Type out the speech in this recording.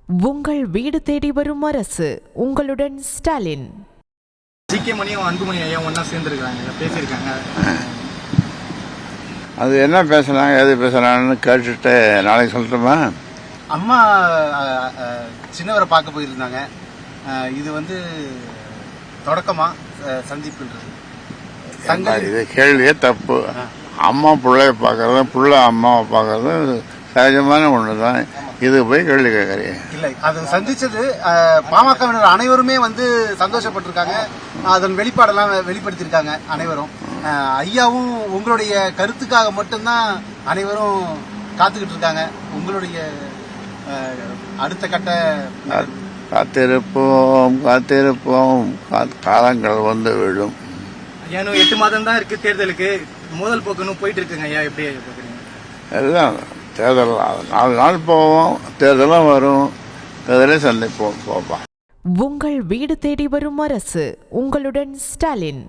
உங்கள் வீடு தேடி வரும் அரசு. உங்களுடன் ஸ்டாலின். ஜிகே மணியும் அன்புமணி ஐயா ஒன்றா சேர்ந்துருக்காங்க, பேசியிருக்காங்க. அது என்ன பேசுகிறாங்க, எது பேசுகிறாங்கன்னு கேட்டுட்டு நாளைக்கு சொல்லட்டுமா? அம்மா சின்னவரை பார்க்க போயிருந்தாங்க. இது தொடக்கமா சந்திப்புன்றது இது கேள்வியே தப்பு. அம்மா பிள்ளைய பார்க்கறதும் புள்ள அம்மாவை பார்க்கறதும் சகஜமான ஒன்று தான். இது போய் கேள்வி கேட்கறீங்க. இல்லை, அது சந்திச்சது பாமகவினர் அனைவருமே சந்தோஷப்பட்டிருக்காங்க. அதன் வெளிப்பாடெல்லாம் வெளிப்படுத்தியிருக்காங்க அனைவரும். ஐயாவும் உங்களுடைய கருத்துக்காக மட்டும்தான் அனைவரும் காத்துக்கிட்டு இருக்காங்க. உங்களுடைய அடுத்த கட்ட காத்திருப்போம் காலங்கள் விடும். ஐயா, 8 மாதம் தான் இருக்கு தேர்தலுக்கு. மோதல் போக்கணும் போயிட்டு இருக்குங்க ஐயா, எப்படி பாக்குறீங்க? அதுதான் தேர்தல் 4 நாள் போவோம், தேர்தலும் வரும், தேர்தலே சந்திப்போம். போப்பா. உங்கள் வீடு தேடி வரும் அரசு. உங்களுடன் ஸ்டாலின்.